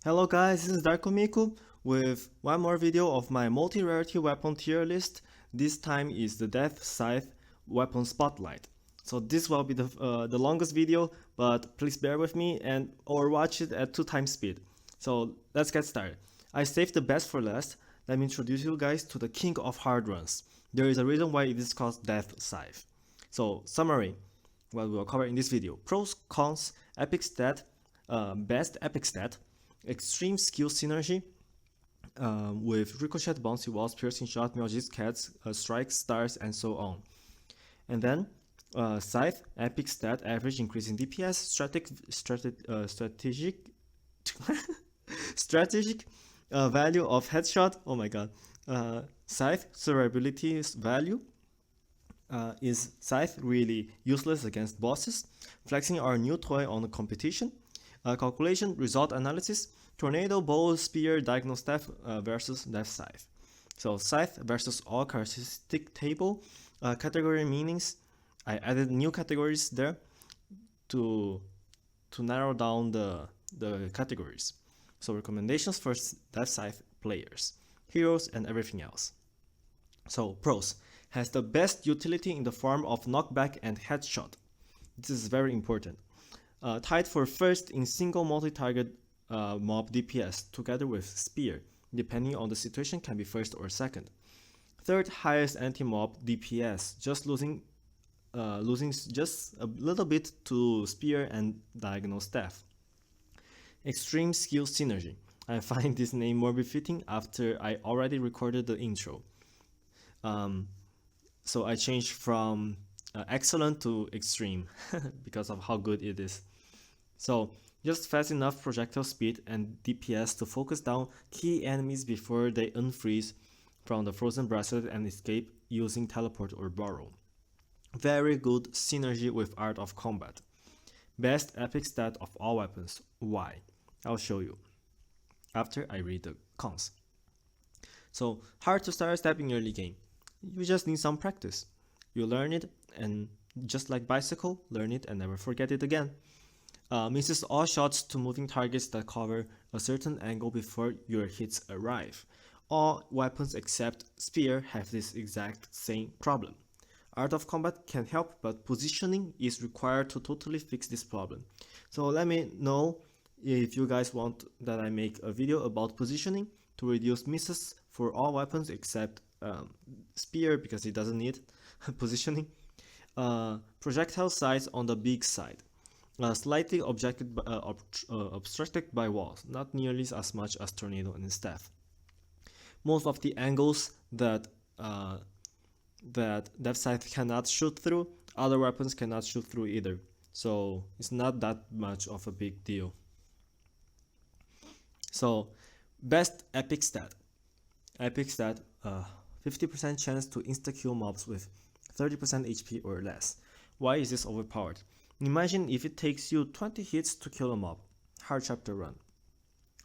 Hello guys, this is Darkomiku with one more video of my multi-rarity weapon tier list. This time is the Death Scythe weapon spotlight. So this will be the longest video, but please bear with me or watch it at 2x speed. So let's get started. I saved the best for last. Let me introduce you guys to the king of hard runs. There is a reason why it is called Death Scythe. So summary, what we will cover in this video: pros, cons, epic stat, best epic stat, extreme skill synergy with ricochet, bouncy walls, piercing shot, Meowgik cats, strikes, stars, and so on. And then Scythe, epic stat, average increase in DPS, strategic value of headshot. Oh my god. Scythe survivability value. Is Scythe really useless against bosses? Flexing our new toy on the competition. Calculation, result analysis, tornado, bow, spear, Diag-Staff versus Death Scythe. So Scythe versus all characteristic table, category meanings. I added new categories there to narrow down the categories. So recommendations for Death Scythe players, heroes, and everything else. So pros: has the best utility in the form of knockback and headshot. This is very important. Tied for first in single multi-target mob DPS together with spear, depending on the situation can be first or second. Third highest anti-mob DPS, just losing just a little bit to spear and Diag-Staff. Extreme skill synergy. I find this name more befitting after I already recorded the intro. So I changed from excellent to extreme because of how good it is. So just fast enough projectile speed and DPS to focus down key enemies before they unfreeze from the frozen bracelet and escape using teleport or borrow. Very good synergy with Art of Combat. Best epic stat of all weapons. Why? I'll show you after I read the cons. So hard to start a step in early game. You just need some practice. You learn it, and just like bicycle, learn it and never forget it again. Misses all shots to moving targets that cover a certain angle before your hits arrive. All weapons except spear have this exact same problem. Art of Combat can help, but positioning is required to totally fix this problem. So let me know if you guys want that I make a video about positioning to reduce misses for all weapons except spear, because it doesn't need positioning. Projectile size on the big side. Slightly obstructed by walls, not nearly as much as tornado and staff. Most of the angles that Death Scythe cannot shoot through, other weapons cannot shoot through either. So it's not that much of a big deal. So best epic stat. Epic stat, 50% chance to insta-kill mobs with 30% HP or less. Why is this overpowered? Imagine if it takes you 20 hits to kill a mob. Hard chapter run.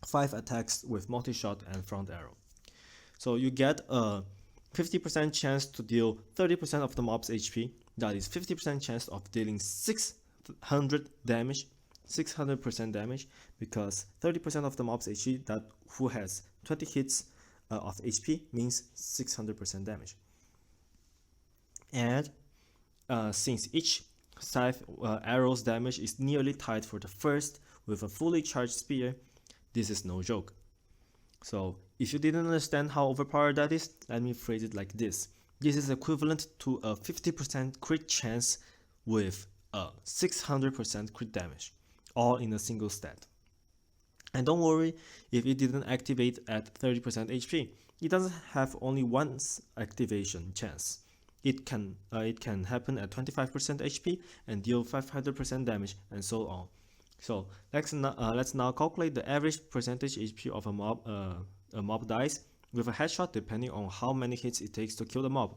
5 attacks with multi-shot and front arrow. So you get a 50% chance to deal 30% of the mob's HP. That is 50% chance of dealing 600 damage, 600% damage, because 30% of the mob's HP that who has 20 hits of HP means 600% damage. And since each Scythe arrow's damage is nearly tied for the first with a fully charged spear, this is no joke. So if you didn't understand how overpowered that is, let me phrase it like this. This is equivalent to a 50% crit chance with a 600% crit damage, all in a single stat. And don't worry if it didn't activate at 30% HP. It doesn't have only one activation chance. It can happen at 25% HP and deal 500% damage, and so on. So let's now calculate the average percentage HP of a mob dice with a headshot, depending on how many hits it takes to kill the mob.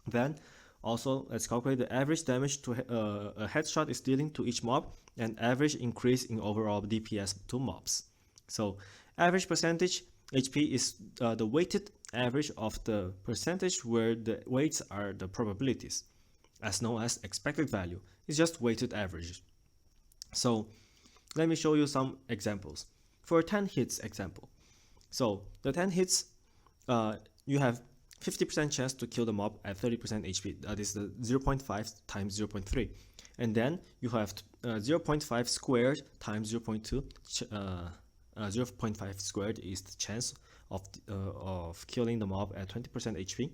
Then also let's calculate the average damage to a headshot is dealing to each mob, and average increase in overall DPS to mobs. So average percentage HP is the weighted average of the percentage where the weights are the probabilities, as known as expected value. It's just weighted average. So let me show you some examples. for 10 hits example. So the 10 hits, you have 50% chance to kill the mob at 30% HP. That is the 0.5 times 0.3. And then you have 0.5 squared times 0.2. 0.5 squared is the chance of killing the mob at 20% HP.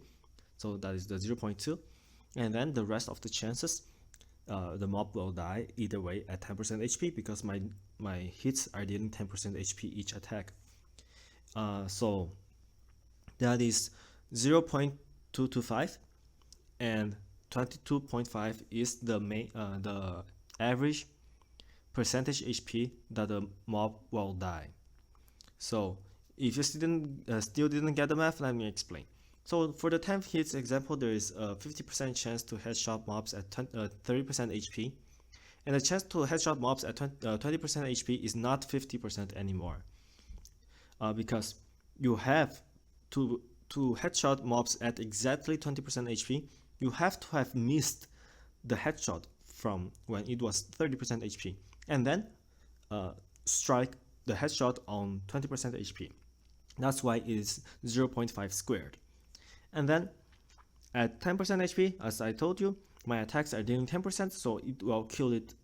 So that is the 0.2. And then the rest of the chances, the mob will die either way at 10% HP because my hits are dealing 10% HP each attack. So that is 0.225 and 22.5 is the average percentage HP that the mob will die. So if you still didn't get the math, let me explain. So for the 10 hits example, there is a 50% chance to headshot mobs at 30% HP, and the chance to headshot mobs at 20% HP is not 50% anymore, because you have to headshot mobs at exactly 20% HP. You have to have missed the headshot from when it was 30% HP, and then strike the headshot on 20% HP. That's why it is 0.5 squared. And then at 10% HP, as I told you, my attacks are dealing 10%, so it will kill it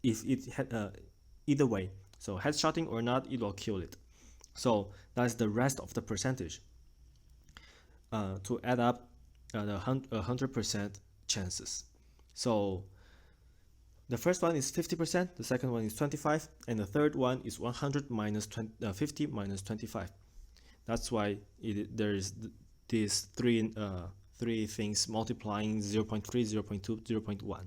if it either way. So headshotting or not, it will kill it. So that's the rest of the percentage to add up the 100% chances. So the first one is 50%, the second one is 25%, and the third one is 100 minus 50 minus 25. That's why there is these three things multiplying 0.3, 0.2, 0.1.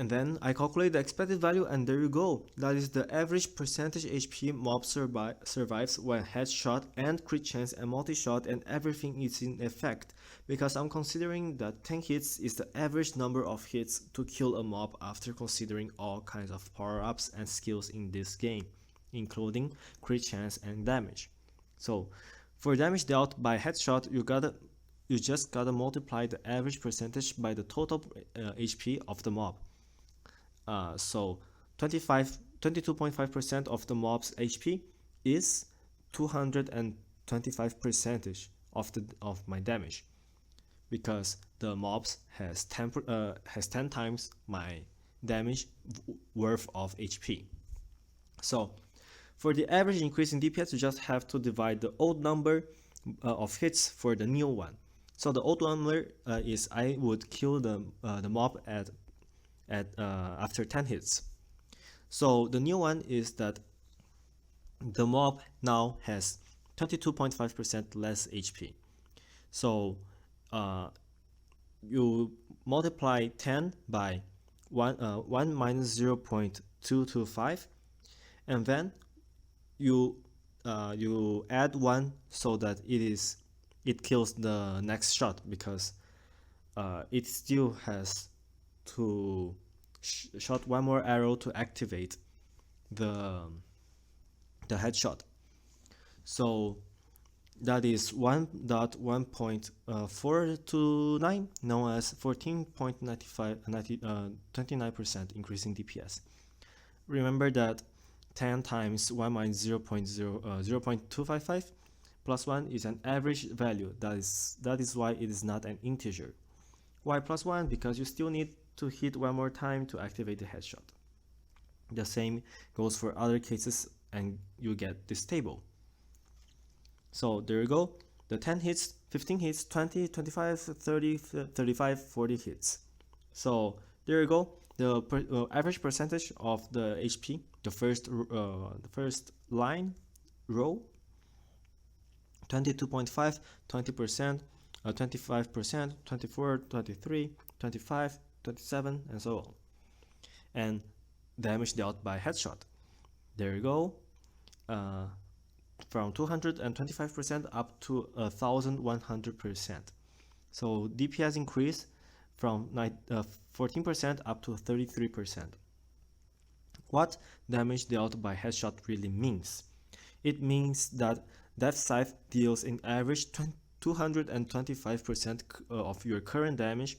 And then I calculate the expected value, and there you go. That is the average percentage HP mob survives when headshot and crit chance and multi-shot and everything is in effect, because I'm considering that 10 hits is the average number of hits to kill a mob after considering all kinds of power-ups and skills in this game, including crit chance and damage. So for damage dealt by headshot, you just gotta multiply the average percentage by the total HP of the mob. So 22.5% of the mob's HP is 225% of my damage, because the mobs has 10 times my damage worth of HP. So for the average increase in DPS, you just have to divide the old number of hits for the new one. So the old number is I would kill the mob after 10 hits. So the new one is that the mob now has 22.5% less HP. So you multiply 10 by 1 minus 0.225, and then you add 1 so that it kills the next shot, because it still has to shot one more arrow to activate the headshot. So that is 1.1.429, known as 14.29% increase in DPS. Remember that 10 times 1 minus 0.255 plus 1 is an average value. That is why it is not an integer. Why plus 1? Because you still need to hit one more time to activate the headshot. The same goes for other cases, and you get this table. So there you go. The 10 hits, 15 hits, 20, 25, 30, 35, 40 hits. So there you go. The average percentage of the HP, the first line row, 22.5, 20%, 25%, 24, 23, 25, 27, and so on. And damage dealt by headshot. There you go. From 225% up to 1100%. So DPS increase from 14% up to 33%. What damage dealt by headshot really means? It means that Scythe deals in average 225% of your current damage,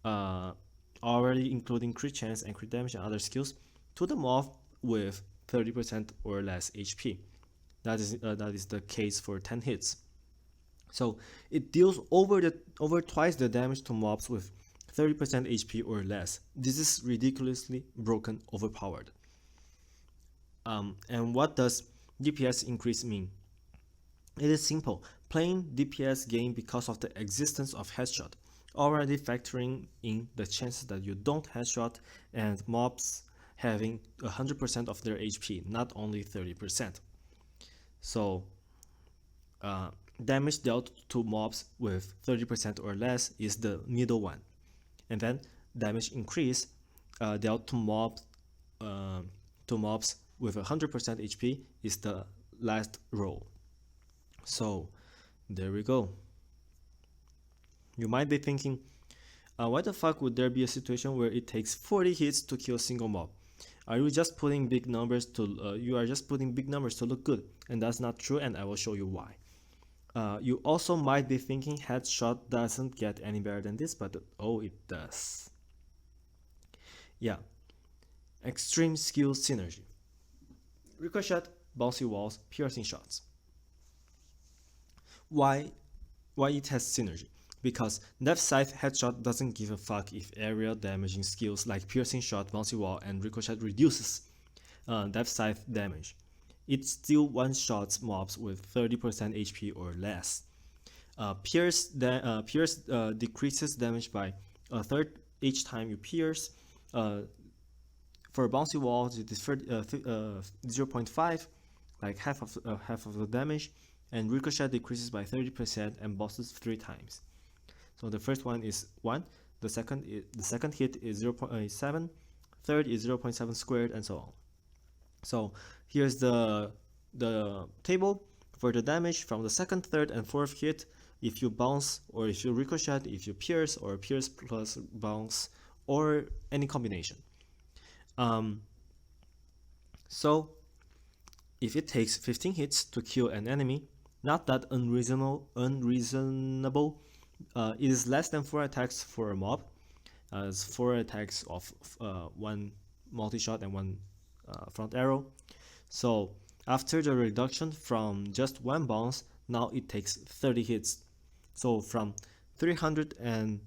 already including crit chance and crit damage and other skills, to the mob with 30% or less HP. That is the case for 10 hits. So it deals over twice the damage to mobs with 30% HP or less. This is ridiculously broken, overpowered. And what does DPS increase mean? It is simple. Playing DPS game because of the existence of headshot, already factoring in the chances that you don't headshot and mobs having 100% of their HP, not only 30%. So damage dealt to mobs with 30% or less is the middle one, and then damage increase dealt to mobs with 100% HP is the last row. So there we go. You might be thinking, why the fuck would there be a situation where it takes 40 hits to kill a single mob? Are you just putting big numbers to you are just putting big numbers to look good? And that's not true, and I will show you why. You also might be thinking headshot doesn't get any better than this, but oh, it does. Yeah. Extreme skill synergy. Ricochet, bouncy walls, piercing shots. Why it has synergy? Because Scythe headshot doesn't give a fuck if area damaging skills like piercing shot, bouncy wall, and ricochet reduces Scythe damage. It still one-shots mobs with 30% HP or less. Pierce decreases damage by a third each time you pierce. For bouncy walls, it is 0.5, like half of the damage, and ricochet decreases by 30% and bosses 3 times. So the first one is 1, the second hit is 0.7, third is 0.7 squared, and so on. So here's the table for the damage from the second, third, and fourth hit. If you bounce, or if you ricochet, if you pierce, or pierce plus bounce, or any combination. So if it takes 15 hits to kill an enemy, not that unreasonable. It is less than 4 attacks for a mob. It's 4 attacks of 1 multi-shot and 1 front arrow. So after the reduction from just 1 bounce, now it takes 30 hits. So from 312%,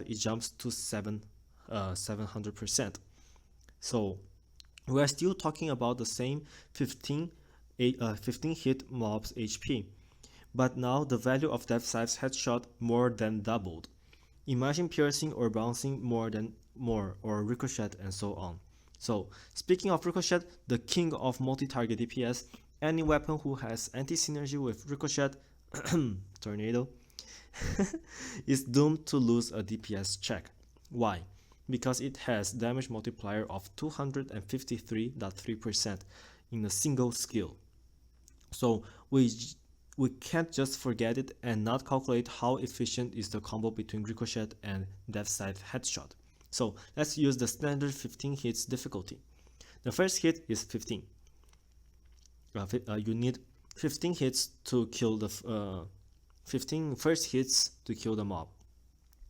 it jumps to 700%. So we are still talking about the same 15 hit mobs HP, but now the value of Scythe's headshot more than doubled. Imagine piercing or bouncing more, or ricochet, and so on. So speaking of ricochet, the king of multi-target DPS, any weapon who has anti-synergy with ricochet, tornado, is doomed to lose a DPS check. Why? Because it has damage multiplier of 253.3% in a single skill. So we can't just forget it and not calculate how efficient is the combo between ricochet and Scythe headshot. So let's use the standard 15 hits difficulty. The first hit is 15. You need 15 hits to kill the 15 first hits to kill the mob,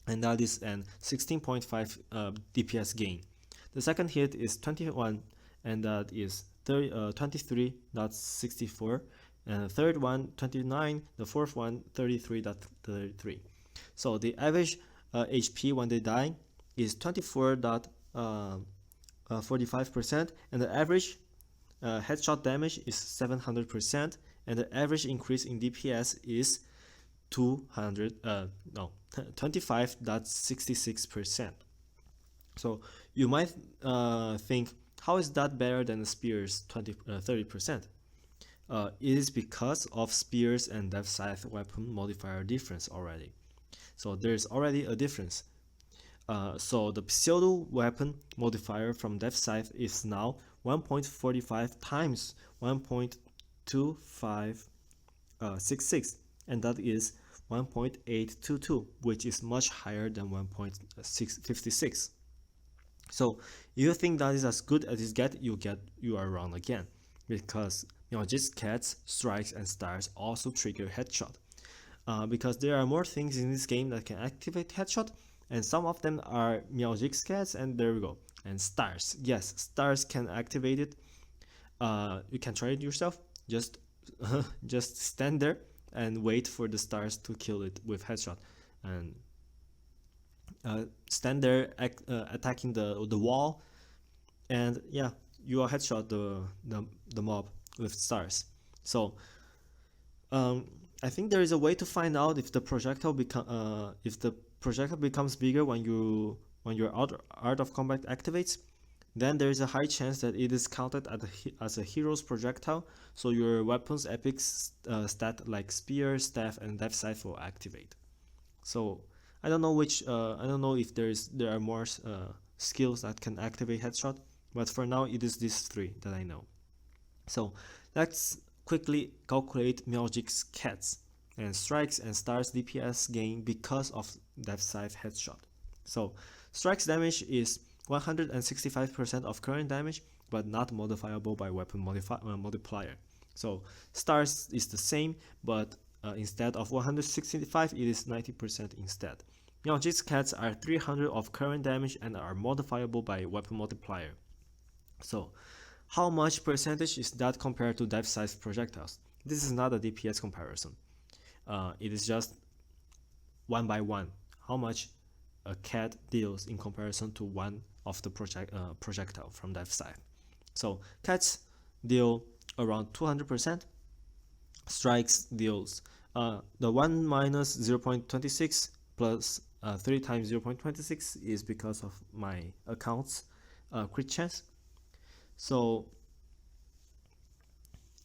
and that is an 16.5 DPS gain. The second hit is 21, and that is 23.64, and the third one 29, the fourth one 33.33. So the average HP when they die is 24.45%, and the average headshot damage is 700%, and the average increase in DPS is 25.66%. So you might think, how is that better than the Spear's 30%? It is because of Spears and Scythe weapon modifier difference already. So there's already a difference. So the pseudo weapon modifier from Scythe is now 1.45 times 1.2566, and that is 1.822, which is much higher than 1.656. So if you think that is as good as it gets, you are wrong again, because Meowgik's cats, strikes, and stars also trigger headshot. Because there are more things in this game that can activate headshot, and some of them are Meowgik's cats, and there we go. And stars, yes, stars can activate it. You can try it yourself. Just just stand there and wait for the stars to kill it with headshot, and stand there attacking the wall, and yeah, you will headshot the mob with stars. So um, I think there is a way to find out if the projectile becomes bigger when your art of combat activates. Then there is a high chance that it is counted as a hero's projectile, so your weapon's epic stat like spear, staff, and Diag-Staff will activate. So I don't know I don't know if there are more skills that can activate headshot, but for now it is these three that I know. So let's quickly calculate Meowgik's cats and strikes and stars DPS gain because of Diag-Staff headshot. So strikes damage is 165% of current damage, but not modifiable by weapon multiplier. So stars is the same, but instead of 165, it is 90% instead. Meowgik's cats are 300 of current damage and are modifiable by weapon multiplier. So how much percentage is that compared to Diag-Staff projectiles? This is not a DPS comparison. It is just one by one. How much a cat deals in comparison to one of the projectile from Diag-Staff. So cats deal around 200%. Strikes deals the 1 minus 0.26 plus 3 times 0.26 is because of my account's crit chance. So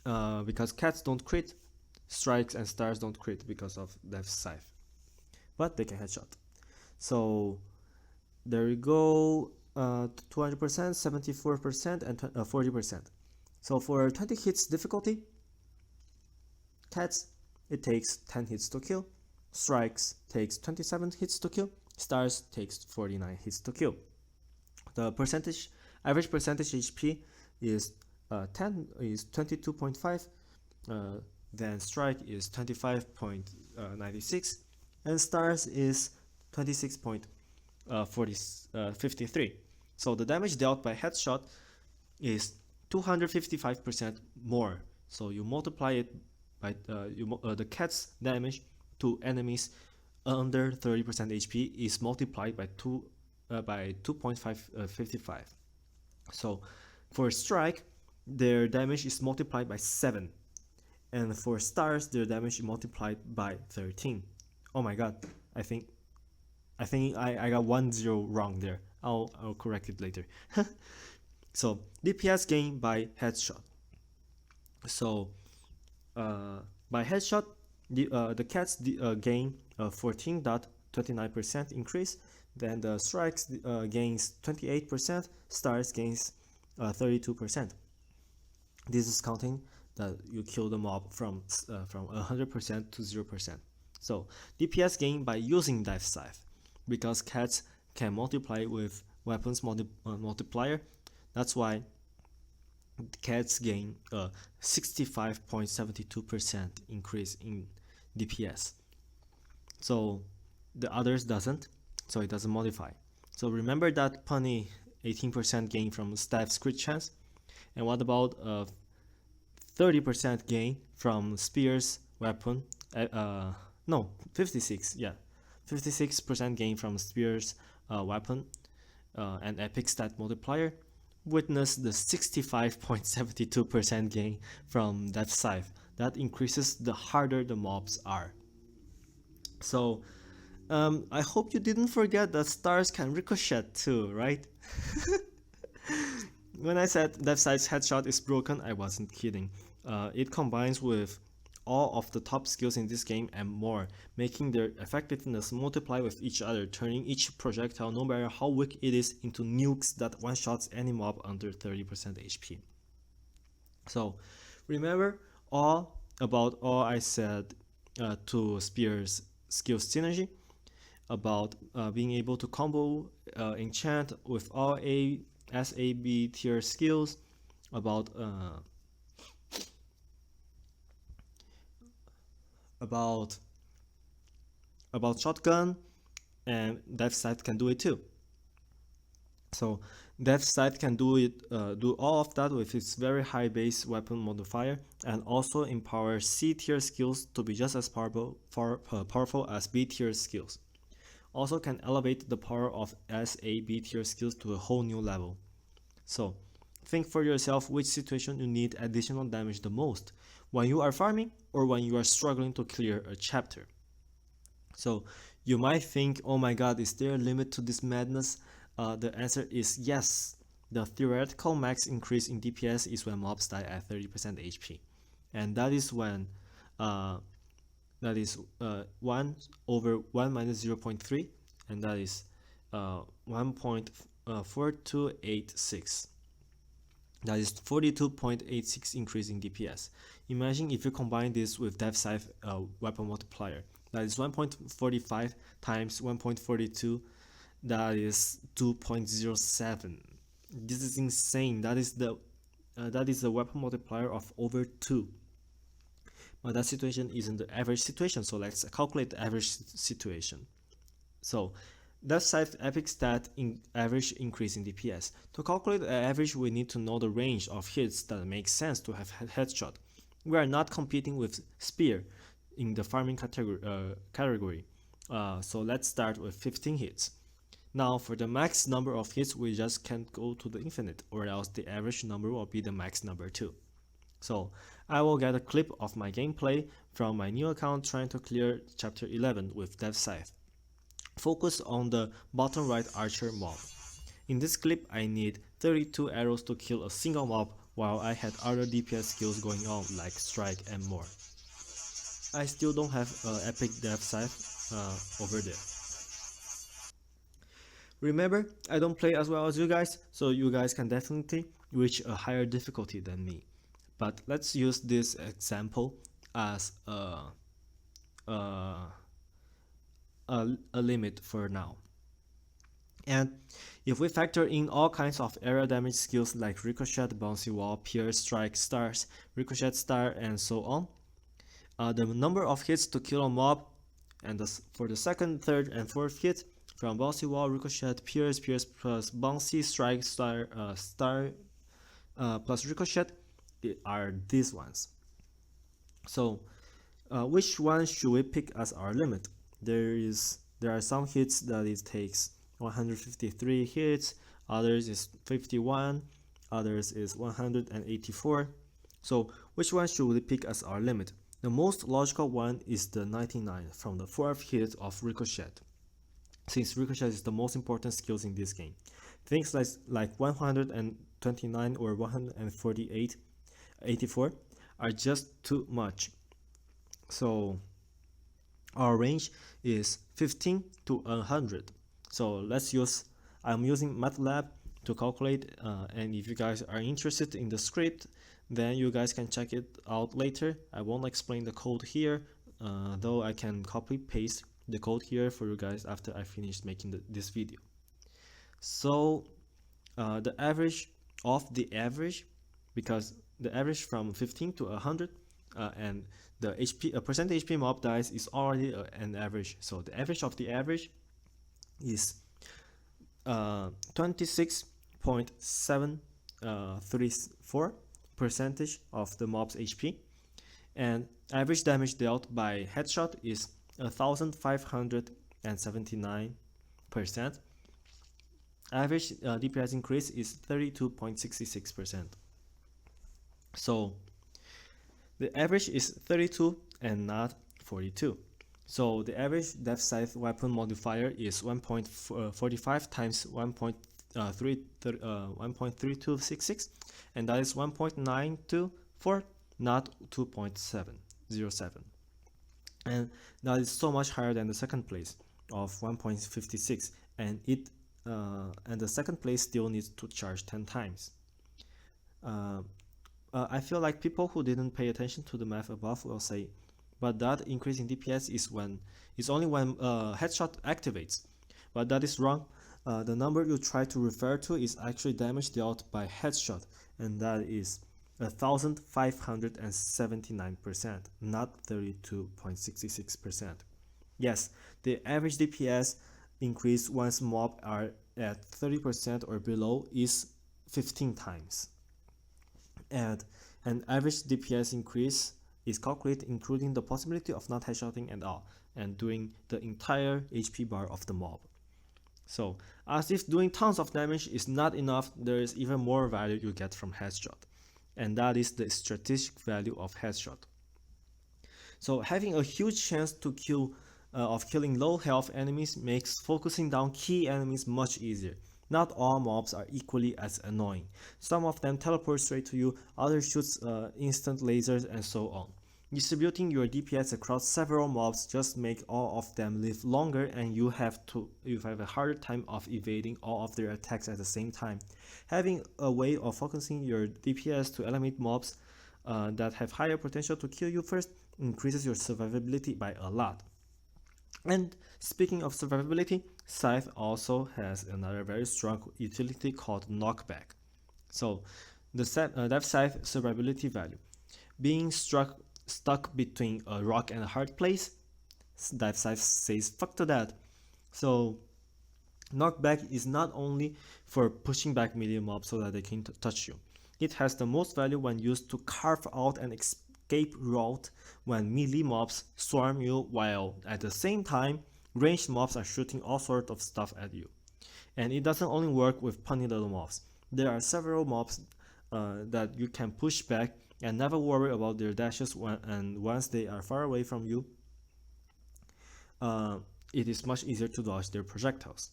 because cats don't crit, strikes and stars don't crit because of Diag-Staff, but they can headshot. So there we go, 200%, 74%, and 40%. So for 20 hits difficulty, cats, it takes 10 hits to kill, strikes takes 27 hits to kill, stars takes 49 hits to kill. The average percentage HP is 22.5, then strike is 25.96, and stars is 26.53. So the damage dealt by headshot is 255% more. So you multiply it by the cat's damage to enemies under 30% HP is multiplied by 2.55. So for strike, their damage is multiplied by 7, and for stars, their damage is multiplied by 13. Oh my god, I think I got 1-0 wrong there. I'll correct it later. So DPS gain by headshot. So by headshot, the cats gain 14.29% increase. Then the strikes gains 28%, stars gains 32%. This is counting that you kill the mob from 100% to 0%. So DPS gain by using Diag-Staff, because cats can multiply with weapons multiplier. That's why cats gain a 65.72% increase in DPS. So the others doesn't, so it doesn't modify. So remember that punny 18% gain from staff's crit chance, and what about 30% gain from spear's weapon? No, 56. Yeah, 56% gain from spear's weapon and epic stat multiplier. Witness the 65.72% gain from that Scythe. That increases the harder the mobs are. So I hope you didn't forget that stars can ricochet too, right? When I said Diag-Staff's headshot is broken, I wasn't kidding. It combines with all of the top skills in this game and more, making their effectiveness multiply with each other, turning each projectile, no matter how weak it is, into nukes that one-shots any mob under 30% HP. So remember all I said to Spear's skill synergy, about being able to combo enchant with all SAB tier skills, about shotgun, and Diag-Staff can do it too. So Scythe can do all of that with its very high base weapon modifier, and also empower C tier skills to be just as powerful as B tier skills. Also can elevate the power of SA B tier skills to a whole new level. So, think for yourself which situation you need additional damage the most, when you are farming or when you are struggling to clear a chapter. So, you might think, oh my god, is there a limit to this madness? The answer is yes. The theoretical max increase in DPS is when mobs die at 30% HP. And that is when 1 over 1 minus 0.3, and that is 1.4286. That is 42.86 increase in DPS. Imagine if you combine this with Scythe weapon multiplier. That is 1.45 times 1.42. That is 2.07. This is insane. That is the weapon multiplier of over 2. But that situation isn't the average situation, so let's calculate the average situation. So Scythe epic stat in average increase in DPS. To calculate the average, we need to know the range of hits that make sense to have headshot. We are not competing with spear in the farming category. So let's start with 15 hits. Now for the max number of hits, we just can't go to the infinite, or else the average number will be the max number too. So I will get a clip of my gameplay from my new account trying to clear chapter 11 with Scythe. Focus on the bottom right archer mob. In this clip I need 32 arrows to kill a single mob, while I had other DPS skills going on like strike and more. I still don't have epic Scythe over there. Remember, I don't play as well as you guys, so you guys can definitely reach a higher difficulty than me. But let's use this example as a limit for now. And if we factor in all kinds of area damage skills like ricochet, bouncy wall, pierce, strike, stars, ricochet star, and so on, the number of hits to kill a mob, and for the second, third, and fourth hit from bouncy wall, ricochet, pierce plus bouncy, strike, star plus ricochet are these ones. So which one should we pick as our limit? There are some hits that it takes 153 hits, others is 51, others is 184. So which one should we pick as our limit? The most logical one is the 99 from the 4th hit of ricochet, since ricochet is the most important skills in this game. Things like 129 or 148, 84 are just too much. So our range is 15 to 100. So I'm using MATLAB to calculate, and if you guys are interested in the script, then you guys can check it out later. I won't explain the code here, though I can copy paste the code here for you guys after I finish making this video. So the average of the average, because the average from 15 to 100 and the percent HP mob dice is already an average, so the average of the average is 26.734 percentage of the mob's HP, and average damage dealt by headshot is 1579%. Average DPS increase is 32.66%. So the average is 32 and not 42. So the average Scythe weapon modifier is 1.45 times 1.3266, and that is 1.924, not 2.707. And that is so much higher than the second place of 1.56, and the second place still needs to charge 10 times. I feel like people who didn't pay attention to the math above will say, but that increase in DPS is only when headshot activates. But that is wrong. The number you try to refer to is actually damage dealt by headshot, and that is 1579%, not 32.66%. Yes, the average DPS increase once mob are at 30% or below is 15 times. And an average DPS increase is calculated including the possibility of not headshotting at all and doing the entire HP bar of the mob. So, as if doing tons of damage is not enough, there is even more value you get from headshot, and that is the strategic value of headshot. So having a huge chance to killing low health enemies makes focusing down key enemies much easier. Not all mobs are equally as annoying. Some of them teleport straight to you, others shoot instant lasers, and so on. Distributing your DPS across several mobs just make all of them live longer, and you have a harder time of evading all of their attacks at the same time. Having a way of focusing your DPS to eliminate mobs that have higher potential to kill you first increases your survivability by a lot. And speaking of survivability, Scythe also has another very strong utility called knockback. So the Dev Scythe survivability value. Being stuck between a rock and a hard place, Dev Scythe says fuck to that. So knockback is not only for pushing back melee mobs so that they can touch you. It has the most value when used to carve out an escape route when melee mobs swarm you, while at the same time ranged mobs are shooting all sorts of stuff at you. And it doesn't only work with punny little mobs. There are several mobs that you can push back and never worry about their dashes and once they are far away from you, it is much easier to dodge their projectiles.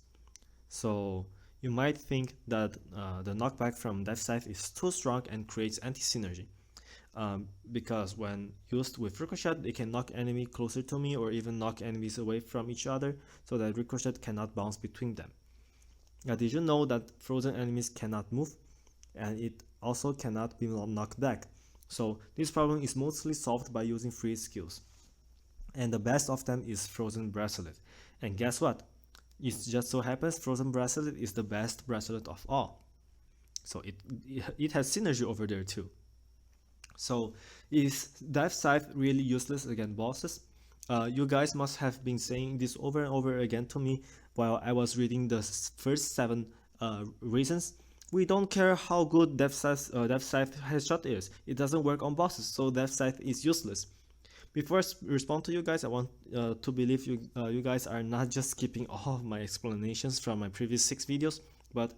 So you might think that the knockback from Dev Scythe is too strong and creates anti-synergy. Because when used with Ricochet, they can knock enemy closer to me or even knock enemies away from each other so that Ricochet cannot bounce between them. Now, did you know that frozen enemies cannot move? And it also cannot be knocked back. So this problem is mostly solved by using freeze skills. And the best of them is Frozen Bracelet. And guess what? It just so happens Frozen Bracelet is the best bracelet of all. So it has synergy over there too. So is Dev Scythe really useless against bosses? You guys must have been saying this over and over again to me while I was reading the first 7 reasons. We don't care how good Dev Scythe headshot is. It doesn't work on bosses, so Dev Scythe is useless. Before I respond to you guys, I want to believe you guys are not just skipping all of my explanations from my previous 6 videos, but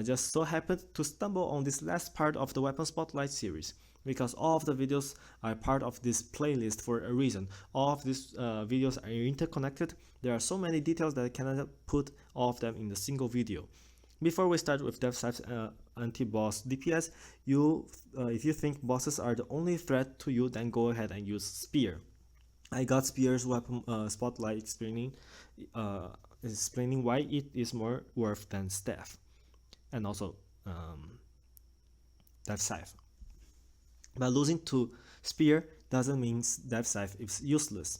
just so happened to stumble on this last part of the Weapon Spotlight series. Because all of the videos are part of this playlist for a reason. All of these videos are interconnected. There are so many details that I cannot put all of them in a single video. Before we start with Dev Scythe's anti-boss DPS, if you think bosses are the only threat to you, then go ahead and use Spear. I got Spear's weapon spotlight explaining why it is more worth than Staff, and also Dev Scythe. But losing to Spear doesn't mean Dev Scythe is useless.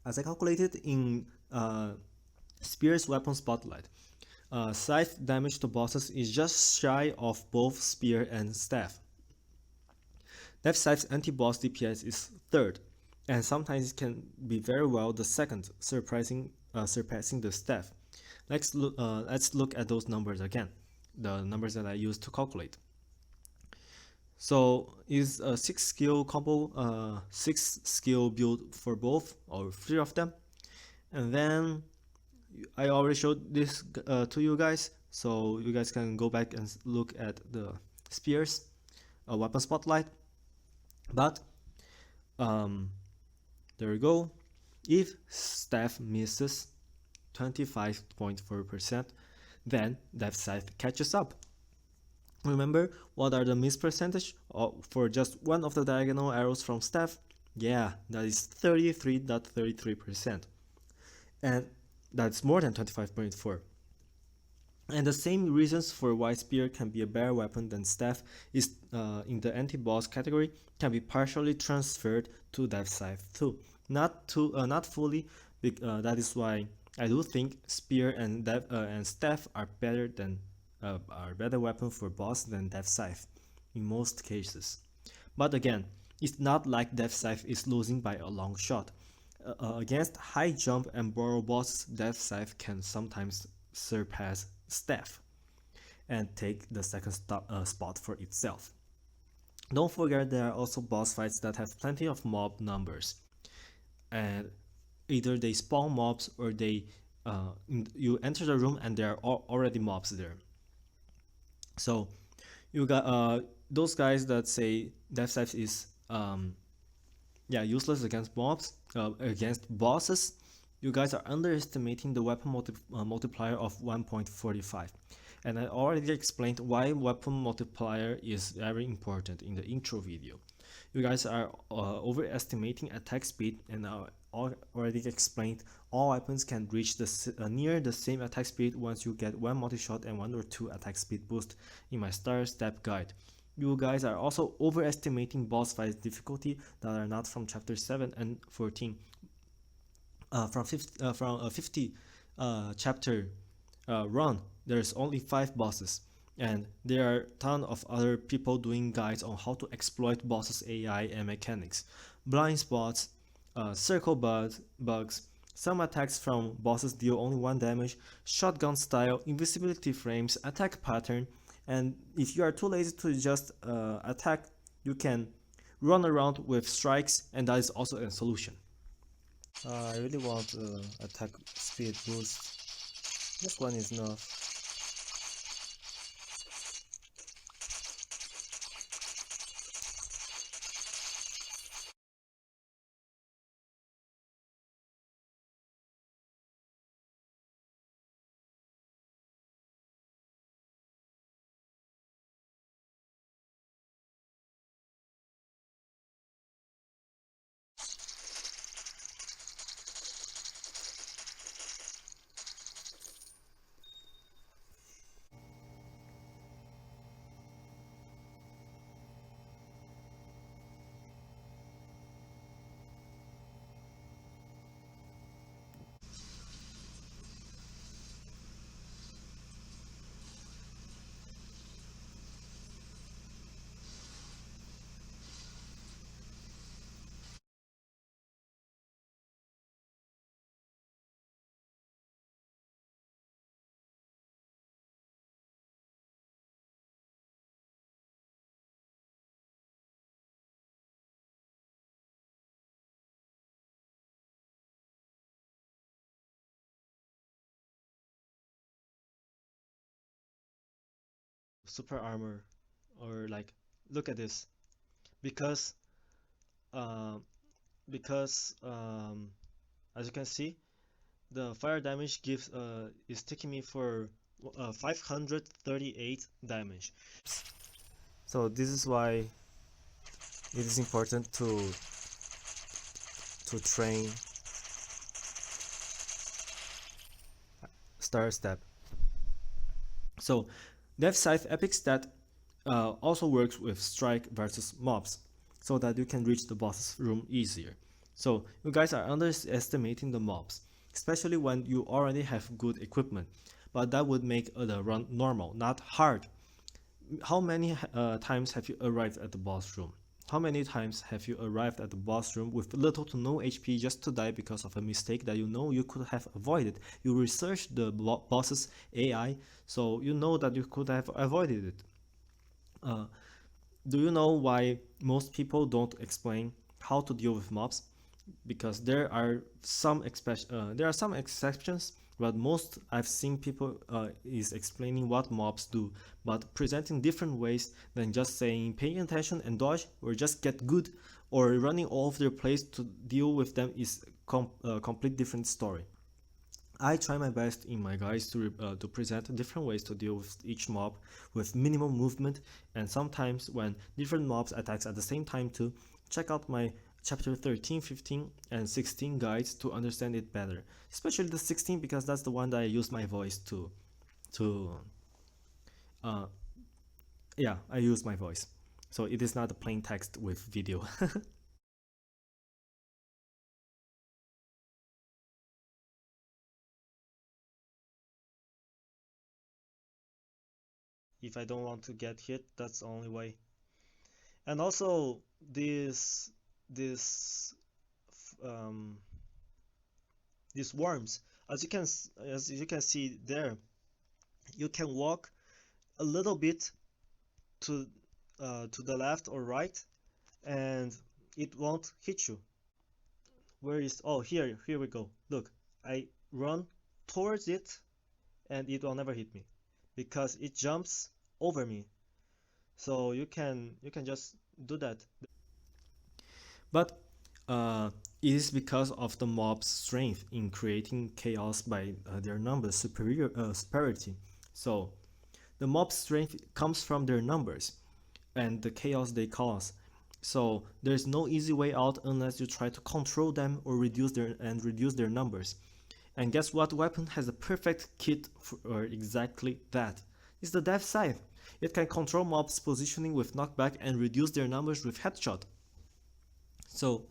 As I calculated in Spear's weapon spotlight, Scythe damage to bosses is just shy of both Spear and Staff. Dev Scythe's anti-boss DPS is 3rd, and sometimes it can be very well the 2nd, surpassing the Staff. Let's look at those numbers again, the numbers that I used to calculate. So is a 6 skill combo, 6 skill build for both or 3 of them, and then I already showed this to you guys, so you guys can go back and look at the Spears weapon spotlight. But there we go. If Staff misses 25.4%, then Dev Scythe catches up. Remember what are the miss percentage for just one of the diagonal arrows from Staff? Yeah, that is 33.33%, and that's more than 25.4. And the same reasons for why Spear can be a better weapon than Staff is in the anti-boss category can be partially transferred to Dev Scythe too. Not fully. That is why I do think Spear and Staff are better weapon for boss than Dev Scythe in most cases. But again, it's not like Dev Scythe is losing by a long shot. Against high jump and burrow bosses, Scythe can sometimes surpass Staff and take the second spot for itself. Don't forget there are also boss fights that have plenty of mob numbers, and either they spawn mobs or you enter the room and there are already mobs there. So you got those guys that say Scythe is useless against mobs, against bosses. You guys are underestimating the weapon multiplier of 1.45. And I already explained why weapon multiplier is very important in the intro video. You guys are overestimating attack speed, and I already explained all weapons can reach near the same attack speed once you get one multi-shot and 1 or 2 attack speed boost in my step guide. You guys are also overestimating boss fight difficulty that are not from chapter 7 and 14. From 50 chapter run, there's only 5 bosses, and there are a ton of other people doing guides on how to exploit bosses AI and mechanics. Blind spots, circle bugs, some attacks from bosses deal only 1 damage, shotgun style, invisibility frames, attack pattern, and if you are too lazy to just attack, you can run around with strikes, and that is also a solution. I really want attack speed boost. Just one is enough. Super armor, or like, look at this, because uh, because as you can see, the fire damage gives is taking me for 538 damage. So this is why it is important to train star step. So Scythe epic stat also works with strike versus mobs, so that you can reach the boss's room easier. So you guys are underestimating the mobs, especially when you already have good equipment, but that would make the run normal, not hard. How many times have you arrived at the boss room? How many times have you arrived at the boss room with little to no HP just to die because of a mistake that you know you could have avoided? You researched the boss's AI, so you know that you could have avoided it. Do you know why most people don't explain how to deal with mobs? Because there are some exceptions, but most I've seen people is explaining what mobs do, but presenting different ways than just saying paying attention and dodge, or just get good, or running all over their place to deal with them is a complete different story. I try my best in my guides to present different ways to deal with each mob with minimal movement, and sometimes when different mobs attacks at the same time too. Check out my chapter 13, 15 and 16 guides to understand it better, especially the 16 because that's the one that I use my voice to uh yeah, I use my voice, so it is not a plain text with video. If I don't want to get hit, that's the only way. And also this this um these worms. As you can see there, you can walk a little bit to to the left or right, and it won't hit you. Where is, oh, here we go. Look, I run towards it and it will never hit me because it jumps over me. So you can just do that. But it is because of the mob's strength in creating chaos by their numbers superiority. So the mob's strength comes from their numbers and the chaos they cause. So there's no easy way out unless you try to control them or reduce their numbers. And guess what weapon has a perfect kit for exactly that? It's the Death Scythe. It can control mobs' positioning with knockback and reduce their numbers with headshot. So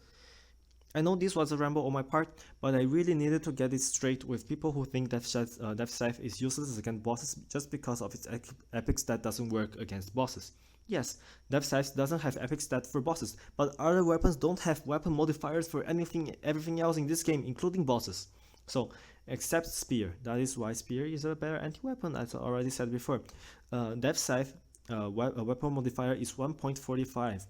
I know this was a ramble on my part, but I really needed to get it straight with people who think Death Scythe is useless against bosses just because of its epic stat doesn't work against bosses. Yes, Death Scythe doesn't have epic stat for bosses, but other weapons don't have weapon modifiers for everything else in this game, including bosses. So, except Spear. That is why Spear is a better anti-weapon, as I already said before. Death Scythe weapon modifier is 1.45.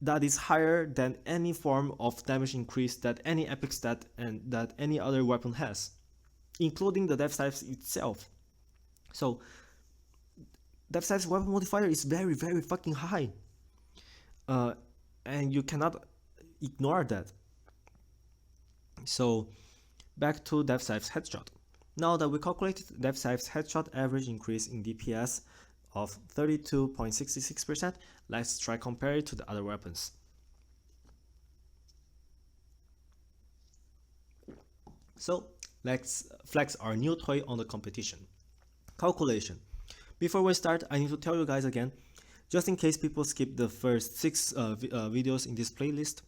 That is higher than any form of damage increase that any epic stat and that any other weapon has, including the Death Scythe itself. So Death Scythe's weapon modifier is very fucking high, and you cannot ignore that. So back to Death Scythe's headshot. Now that we calculated Death Scythe's headshot average increase in DPS of 32.66%, let's try compare it to the other weapons. So let's flex our new toy on the competition. Calculation. Before we start, I need to tell you guys again, just in case people skip the first 6 videos in this playlist,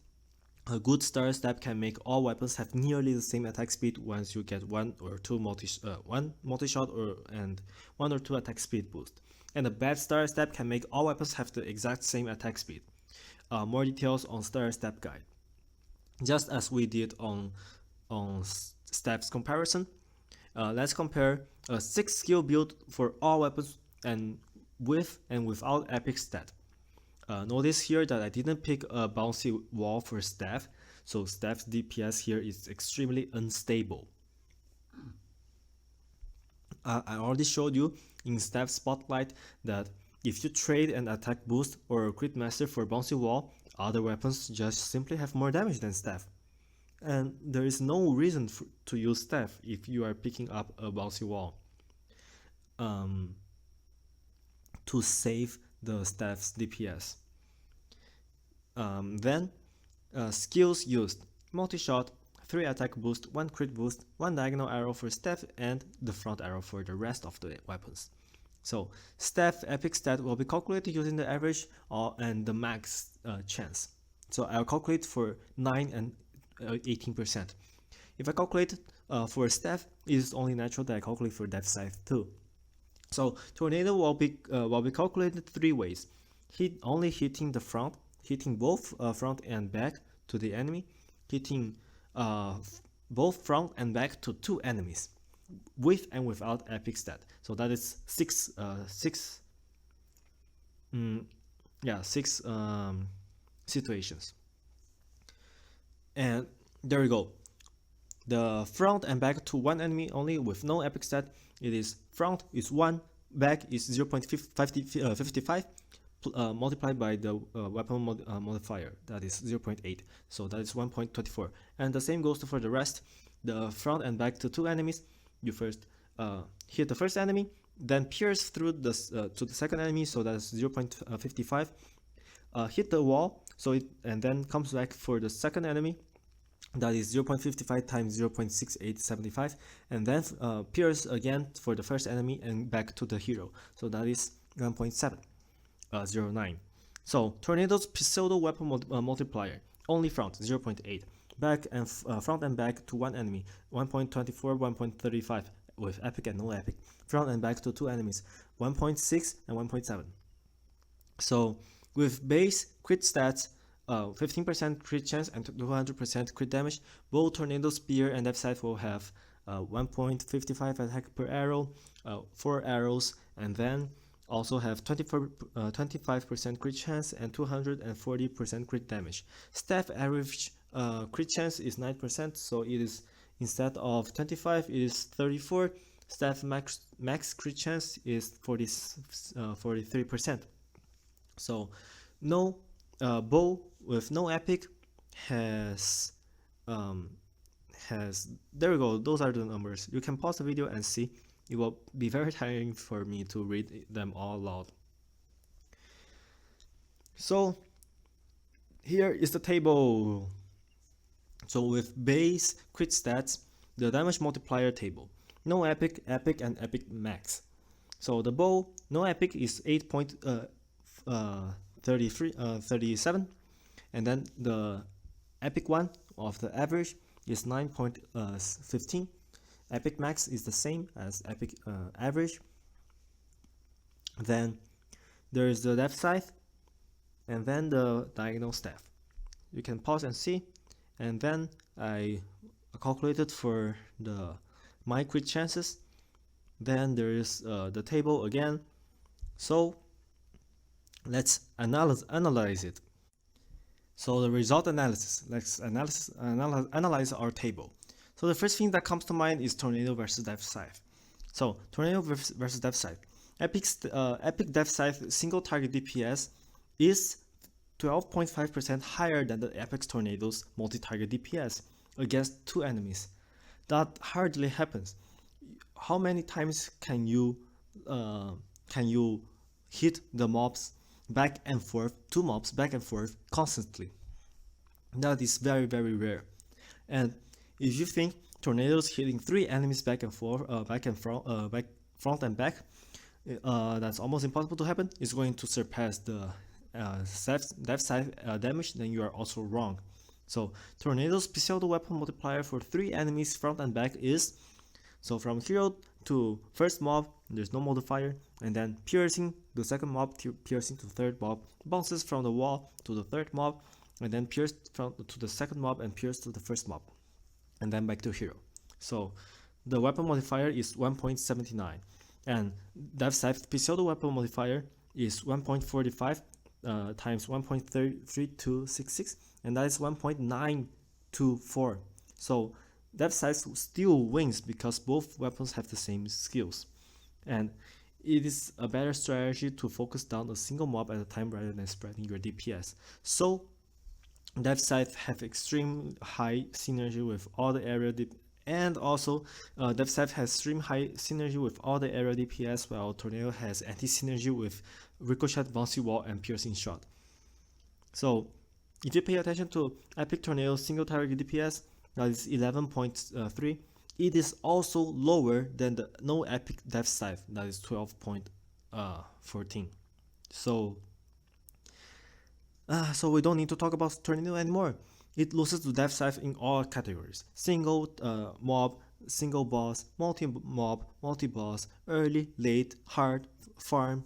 a good star step can make all weapons have nearly the same attack speed once you get one or two multi-shot and 1 or 2 attack speed boost. And a bad star step can make all weapons have the exact same attack speed. More details on star step guide. Just as we did on steps comparison, let's compare a 6 skill build for all weapons and with and without epic stat. Notice here that I didn't pick a bouncy wall for staff, so staff's DPS here is extremely unstable. I already showed you in staff spotlight that if you trade an attack boost or a crit master for bouncy wall, other weapons just simply have more damage than staff. And there is no reason to use staff if you are picking up a bouncy wall to save the staff's DPS. Then skills used: multi-shot, 3 attack boost, 1 crit boost, 1 diagonal arrow for staff, and the front arrow for the rest of the weapons. So staff epic stat will be calculated using the average and the max chance. So I'll calculate for 9 and 18%. If I calculate for staff, it is only natural that I calculate for Death Scythe too. So tornado will be calculated 3 ways: only hitting the front, hitting both front and back to the enemy, hitting both front and back to 2 enemies, with and without epic stat. So that is 6 situations. And there we go. The front and back to 1 enemy only with no epic stat. It is front is 1, back is 0.55 multiplied by the weapon modifier, that is 0.8, so that is 1.24. And the same goes for the rest. The front and back to 2 enemies, you first hit the first enemy, then pierce through to the second enemy, so that's 0.55. Hit the wall, and then comes back for the second enemy, that is 0.55 times 0.6875, and then pierce again for the first enemy and back to the hero, so that is 1.709. So tornado's pseudo weapon multiplier: only front 0.8, back and front and back to 1 enemy 1.24, 1.35 with epic and no epic, front and back to 2 enemies 1.6 and 1.7. So with base crit stats 15% crit chance and 200% crit damage. Both Tornado, Spear, and Scythe will have 1.55 attack per arrow, 4 arrows, and then also have 25% crit chance and 240% crit damage. Staff average crit chance is 9%, so it is, instead of 25, it is 34. Staff max crit chance is 43%. So no bow with no epic has there we go, those are the numbers. You can pause the video and see. It will be very tiring for me to read them all aloud. So here is the table. So with base crit stats, the damage multiplier table. No epic, epic, and epic max. So the bow, no epic is 8.37, and then the epic one of the average is 9.15. Epic max is the same as epic average. Then there is the Scythe, and then the Diag-Staff. You can pause and see, and then I calculated for my crit chances. Then there is the table again. So let's analyze it. So the result analysis. Let's analyze our table. So the first thing that comes to mind is Tornado versus Scythe. So Tornado versus Scythe. Epic Scythe single target DPS is 12.5% higher than the Epic Tornado's multi-target DPS against 2 enemies. That hardly happens. How many times can you hit the mobs back and forth, 2 mobs back and forth constantly? That is very, very rare. And if you think Tornadoes hitting 3 enemies back and forth, front and back, that's almost impossible to happen. It's going to surpass the Scythe damage. Then you are also wrong. So Tornado's pseudo weapon multiplier for 3 enemies front and back is, so from hero to first mob, there's no modifier, and then piercing the second mob, piercing to the third mob, bounces from the wall to the third mob, and then pierce to the second mob and pierce to the first mob, and then back to hero. So the weapon modifier is 1.79, and Scythe pseudo weapon modifier is 1.45 times 1.3266, and that is 1.924. So Scythe still wins because both weapons have the same skills, and it is a better strategy to focus down a single mob at a time rather than spreading your DPS. So Scythe have extreme high synergy with all the area and also Scythe has extreme high synergy with all the area DPS, while Tornado has anti-synergy with ricochet, bouncy wall, and piercing shot. So if you pay attention to Epic Tornado single target DPS, that is 11.3. It is also lower than the no epic Scythe, that is 12.14. So we don't need to talk about Tornado anymore. It loses to Scythe in all categories: single mob, single boss, multi-mob, multi-boss, early, late, hard, farm,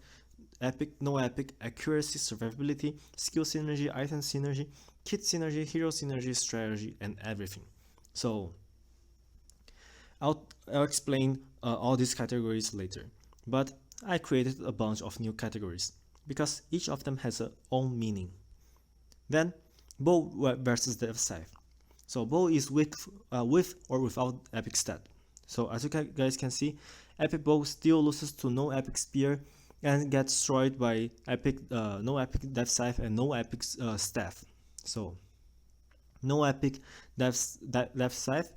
epic, no epic, accuracy, survivability, skill synergy, item synergy, kit synergy, hero synergy, strategy, and everything. So I'll explain all these categories later, but I created a bunch of new categories because each of them has its own meaning. Then bow versus Scythe. So bow is with or without epic stat. So as you guys can see, epic bow still loses to no epic spear and gets destroyed by no epic Scythe and no epic staff. So no epic Scythe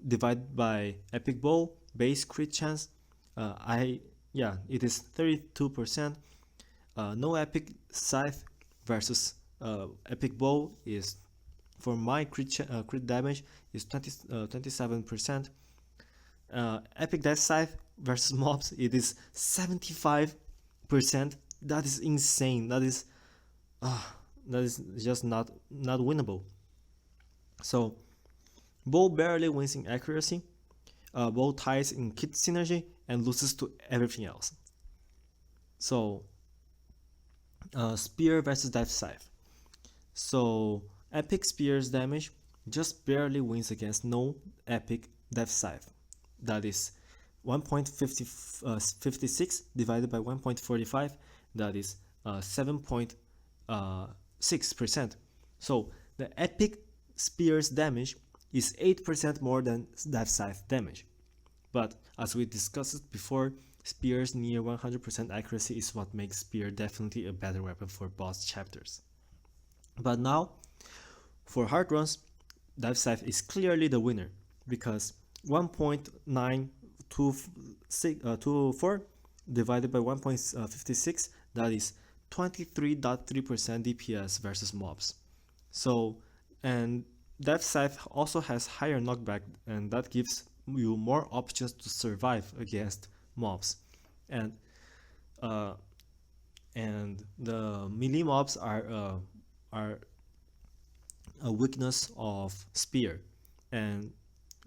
divided by epic bow base crit chance. It is 32%. No epic Scythe versus epic bow is, for my crit damage, is 27%. Epic Scythe versus mobs, it is 75%. That is insane. That is just not winnable. So bow barely wins in accuracy, bow ties in kit synergy, and loses to everything else. So spear versus Scythe. So epic spears damage just barely wins against no epic death scythe. That is 1.56 divided by 1.45, that is 7.6%. So the epic spears damage is 8% more than death scythe damage. But as we discussed before, spears near 100% accuracy is what makes spear definitely a better weapon for boss chapters. But now, for hard runs, Dive Scythe is clearly the winner because 1.924 divided by 1.56, that is 23.3% DPS versus mobs. So, and Dive Scythe also has higher knockback, and that gives you more options to survive against mobs. And the melee mobs are a weakness of spear, and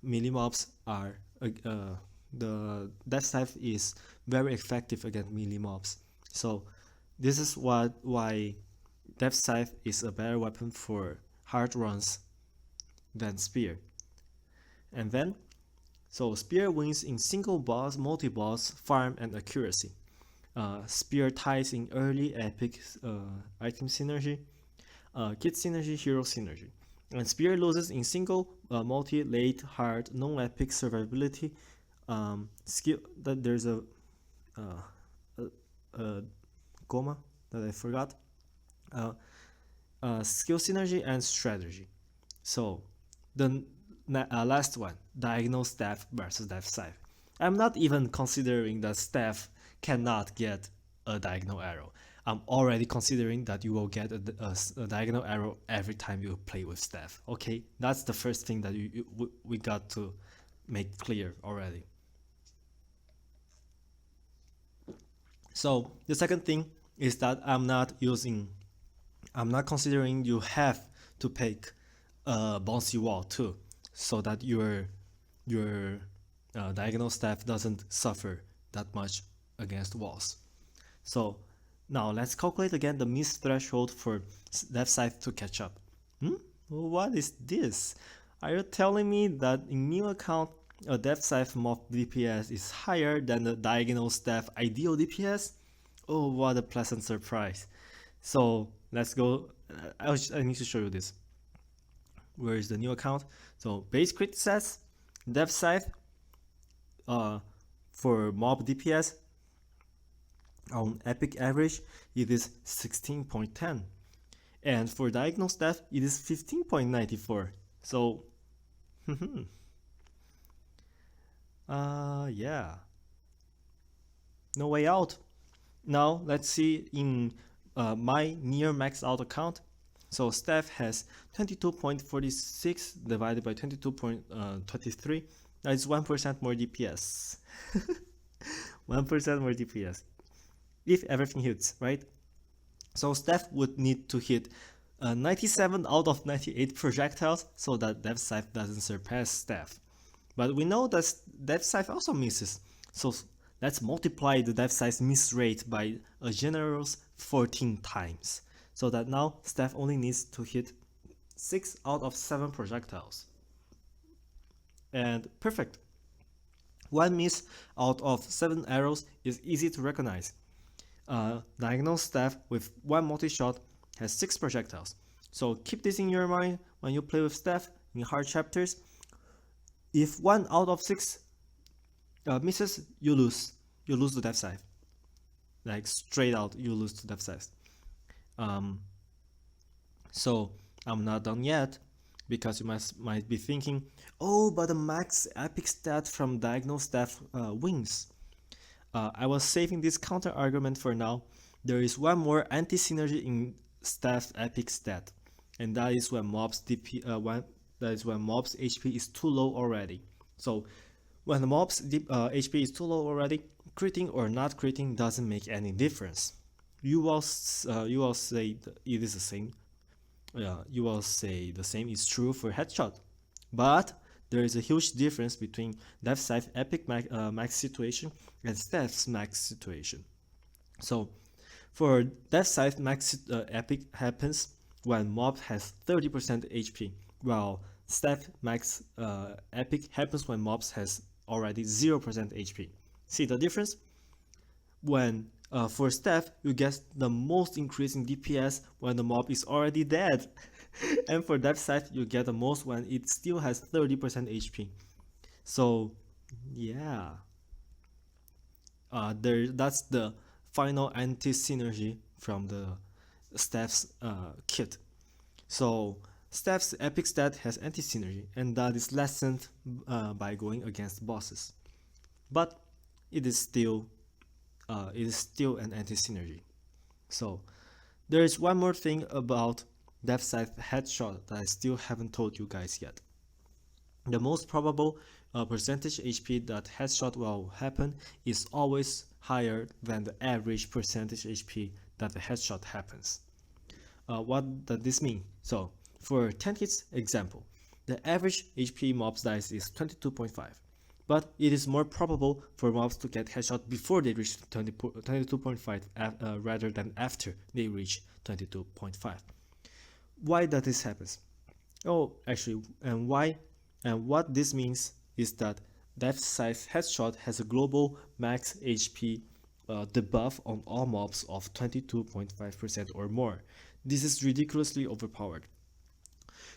melee mobs are the Death Scythe is very effective against melee mobs. So this is why Death Scythe is a better weapon for hard runs than spear. And then, so spear wins in single boss, multi-boss, farm, and accuracy. Spear ties in early epic item synergy, kit synergy, hero synergy. And spear loses in single, multi, late, hard, non-epic survivability. Skill that there's a comma that I forgot. Skill synergy and strategy. So the last one, Diag-Staff versus Death Scythe. I'm not even considering that Staff cannot get a diagonal arrow. I'm already considering that you will get a diagonal arrow every time you play with Staff. Okay, that's the first thing that we got to make clear already. So the second thing is that I'm not considering you have to pick a bouncy wall too, so that your diagonal staff doesn't suffer that much against walls. So now let's calculate again the miss threshold for Death Scythe to catch up. What is this? Are you telling me that in new account a Death Scythe mob DPS is higher than the diagonal staff ideal DPS? Oh, what a pleasant surprise. So let's go. I need to show you this. Where is the new account? So base crit stats, Death Scythe for mob DPS on epic average it is 16.10, and for diagonal staff it is 15.94. So yeah, no way out. Now let's see in my near max out account. So staff has 22.46 divided by 22.23. That is 1% more DPS. 1% more DPS. If everything hits, right? So staff would need to hit 97 out of 98 projectiles so that Death Scythe doesn't surpass staff. But we know that Death Scythe also misses. So let's multiply the Death Scythe miss rate by a generous 14 times. So that now staff only needs to hit 6 out of 7 projectiles. And perfect. One miss out of 7 arrows is easy to recognize. Diagonal staff with one multi-shot has 6 projectiles. So keep this in your mind when you play with staff in hard chapters. If 1 out of 6 misses, you lose. You lose to Death Scythe. Like straight out, you lose to Death Scythe. So I'm not done yet, because you might be thinking, oh, but the max epic stat from diagonal staff wins. I was saving this counter argument for now. There is one more anti-synergy in staff epic stat, and that is when mobs HP is too low already. So when the mobs HP is too low already, critting or not critting doesn't make any difference. You will say it is the same. You will say the same is true for headshot, but there is a huge difference between Death Scythe epic max situation and Staff's max situation. So for Death Scythe max epic happens when mob has 30% HP, while Scythe max epic happens when mobs has already 0% HP. See the difference? When for Scythe, you get the most increase in DPS when the mob is already dead. And for Scythe, you get the most when it still has 30% HP. So yeah, that's the final anti-synergy from the Scythe's kit. So Scythe's epic stat has anti-synergy, and that is lessened by going against bosses. But it is still an anti-synergy. So there is one more thing about Scythe headshot that I still haven't told you guys yet. The most probable percentage HP that headshot will happen is always higher than the average percentage HP that the headshot happens. What does this mean? So for 10 hits example, the average HP mobs dice is 22.5, but it is more probable for mobs to get headshot before they reach 22.5 rather than after they reach 22.5. Why does this happen? Oh, actually, and what this means is that Scythe headshot has a global max HP debuff on all mobs of 22.5% or more. This is ridiculously overpowered.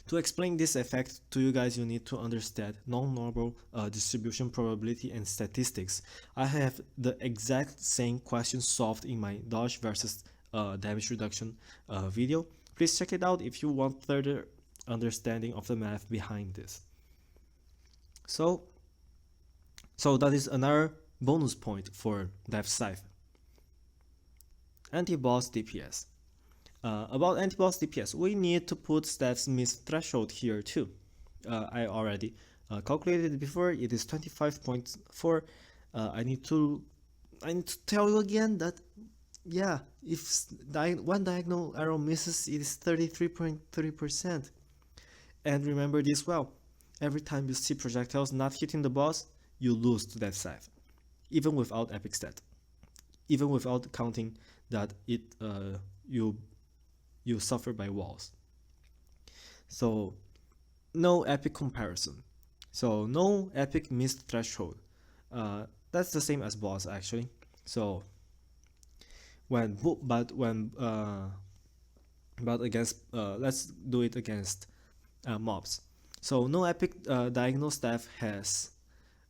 To explain this effect to you guys, you need to understand non-normal distribution probability and statistics. I have the exact same question solved in my dodge versus damage reduction video. Please check it out if you want further understanding of the math behind this. So that is another bonus point for Scythe. Anti-boss DPS. About anti-boss DPS, we need to put Scythe's miss threshold here too. I already calculated it before. It is 25.4. I need to tell you again that yeah, if one diagonal arrow misses, it is 33.3%. And remember this well. Every time you see projectiles not hitting the boss, you lose to Scythe, even without epic stat, even without counting that you suffer by walls. So no epic comparison. So no epic missed threshold. That's the same as boss actually. So but against let's do it against mobs. So no epic Diag-Staff has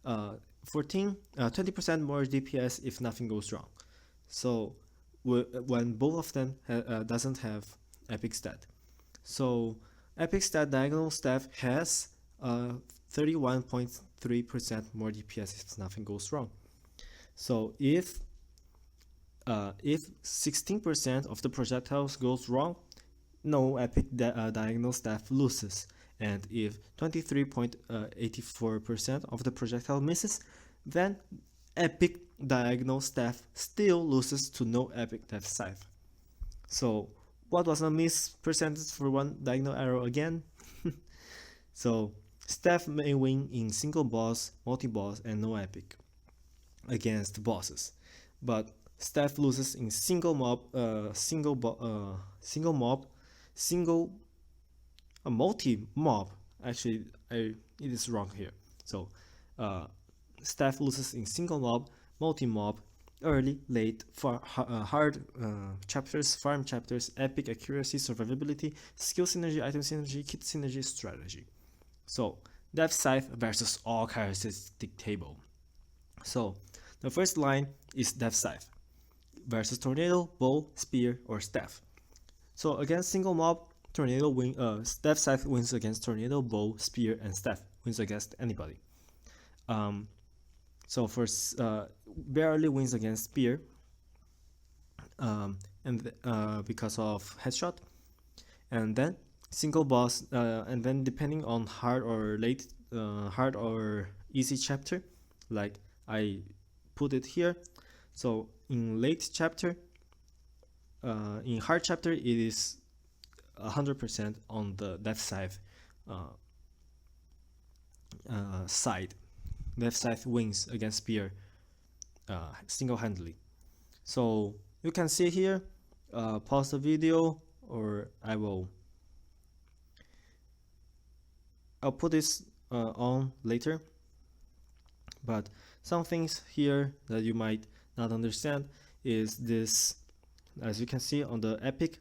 20% more DPS if nothing goes wrong. So when both of them doesn't have epic stat. So epic stat Diag-Staff has 31.3% more DPS if nothing goes wrong. So if 16% of the projectiles goes wrong, no epic Diag-Staff loses. And if 23.84% of the projectile misses, then epic Diag-Staff still loses to no epic Scythe. So what was the miss percentage for one diagonal arrow again? So Staff may win in single boss, multi-boss, and no epic against bosses, but Staff loses in single mob, multi-mob. Actually, it is wrong here. So Staff loses in single mob, multi-mob, early, late, hard chapters, farm chapters, epic, accuracy, survivability, skill synergy, item synergy, kit synergy, strategy. So Scythe versus all characteristic table. So the first line is Scythe versus tornado, bow, spear, or staff. So against single mob, Scythe wins against tornado, bow, spear, and staff wins against anybody. So first, barely wins against spear, because of headshot, and then single boss, and then depending on hard or late, hard or easy chapter, like I put it here. So in late chapter, in hard chapter, it is 100% on the Scythe side. Scythe wins against spear single-handedly. So you can see here, pause the video, or I will I'll put this on later, but some things here that you might not understand is this. As you can see on the epic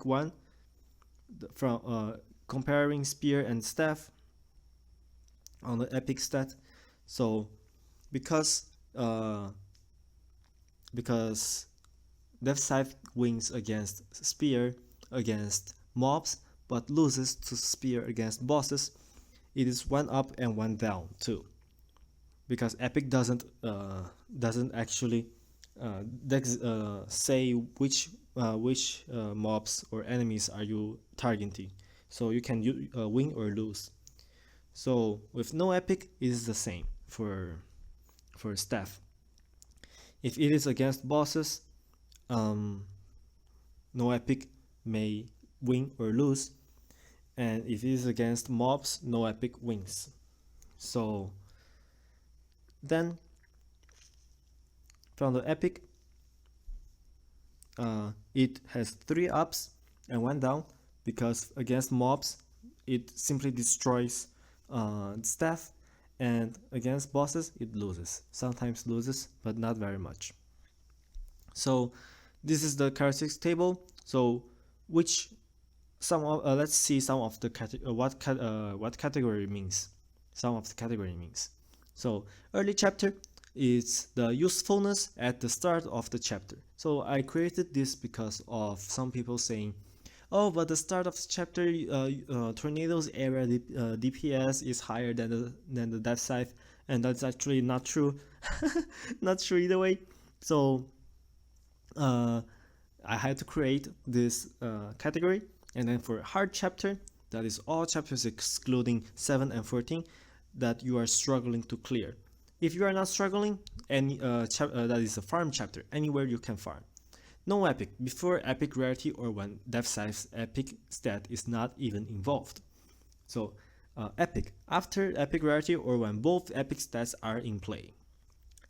one, from comparing spear and staff on the epic stat. So because Scythe wins against spear against mobs but loses to spear against bosses, it is one up and one down too, because epic doesn't actually say which mobs or enemies are you targeting, so you can win or lose. So with no epic, it is the same for staff. If it is against bosses, no epic may win or lose, and if it is against mobs, no epic wins. So then from the epic, it has 3 ups and 1 down, because against mobs it simply destroys staff, and against bosses it loses. Sometimes loses, but not very much. So this is the characteristics table. So let's see some of the what category means. Some of the category means. So early chapter is the usefulness at the start of the chapter. So I created this because of some people saying, oh, but the start of the chapter, Tornado's era DPS is higher than the Death Scythe, and that's actually not true. Not true either way. So I had to create this category, and then for hard chapter, that is all chapters excluding 7 and 14 that you are struggling to clear. If you are not struggling, any that is a farm chapter, anywhere you can farm. No epic before epic rarity or when Death Scythe's epic stat is not even involved. So epic after epic rarity or when both epic stats are in play.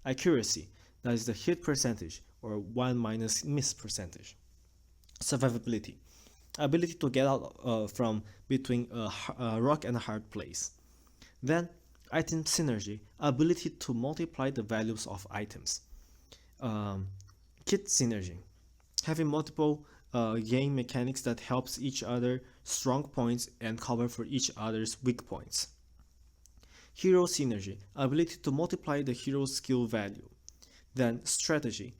Accuracy, that is the hit percentage or 1 minus miss percentage. Survivability, ability to get out from between a rock and a hard place. Then item synergy, ability to multiply the values of items. Kit synergy, having multiple game mechanics that helps each other strong points and cover for each other's weak points. Hero synergy, ability to multiply the hero's skill value. Then strategy,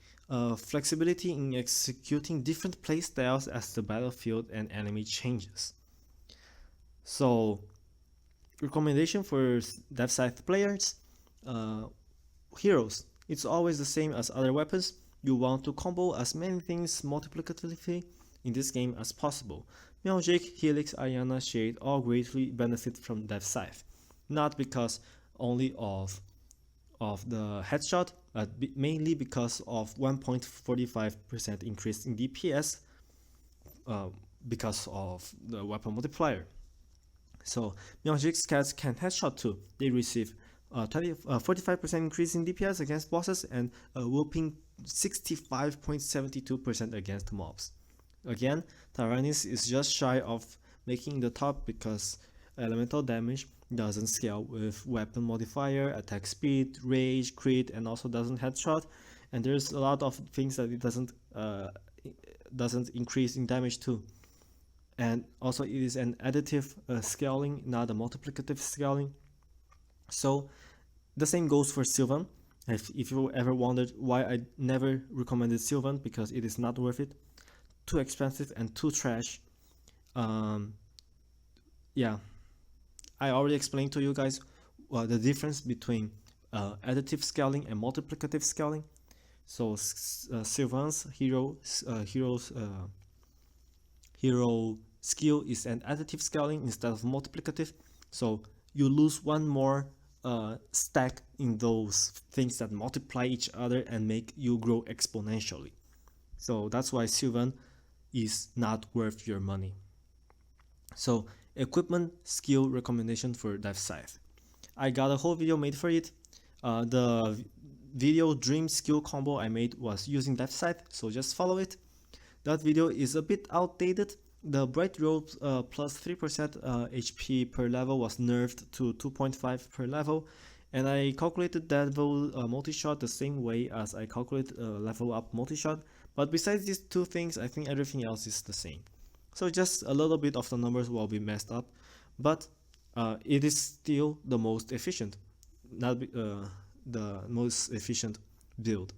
flexibility in executing different playstyles as the battlefield and enemy changes. So recommendation for Death Scythe players, heroes, it's always the same as other weapons. You want to combo as many things multiplicatively in this game as possible. Meowgik, Helix, Ayana, Shade all greatly benefit from Death Scythe, not because only of the headshot, but mainly because of 1.45% increase in DPS because of the weapon multiplier. So Meowgik's cats can headshot too. They receive 45% increase in DPS against bosses and a whooping 65.72% against mobs. Again, Tyrannis is just shy of making the top because elemental damage doesn't scale with weapon modifier, attack speed, rage, crit, and also doesn't headshot. And there's a lot of things that it doesn't increase in damage too. And also it is an additive scaling, not a multiplicative scaling. So the same goes for Sylvan. If you ever wondered why I never recommended Sylvan, because it is not worth it. Too expensive and too trash. Yeah, I already explained to you guys the difference between additive scaling and multiplicative scaling. So Sylvan's hero skill is an additive scaling instead of multiplicative. So you lose one more stack in those things that multiply each other and make you grow exponentially. So that's why Sylvan is not worth your money. So equipment skill recommendation for Death Scythe. I got a whole video made for it. The video dream skill combo I made was using Death Scythe, so just follow it. That video is a bit outdated. the Bright Robe plus 3% HP per level was nerfed to 2.5 per level, and I calculated that multi-shot the same way as I calculate level up multi-shot, but besides these two things, I think everything else is the same. So just a little bit of the numbers will be messed up, but it is still the most efficient, not the most efficient build,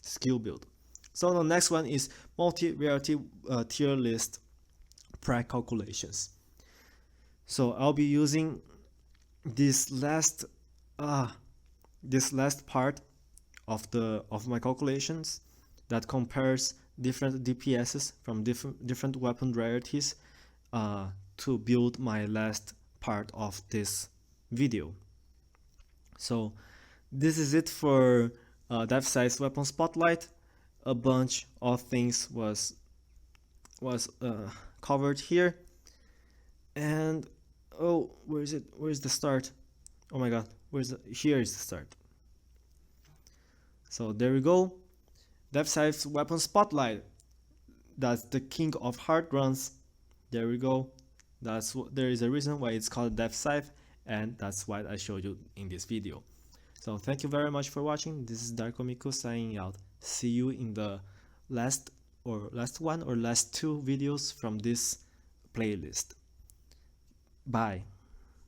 skill build. So the next one is multi-rarity tier list prac calculations. So I'll be using this last part of my calculations that compares different DPSs from different weapon rarities to build my last part of this video. So this is it for Diag-Staff weapon spotlight. A bunch of things was covered here, and oh, where is it? Where's the start? Oh my god, here is the start. So there we go. Diag-Staff weapon spotlight. That's the king of hard runs. There we go. There is a reason why it's called Diag-Staff, and that's what I showed you in this video. So thank you very much for watching. This is Darkomiku signing out. See you in the last two videos from this playlist. Bye.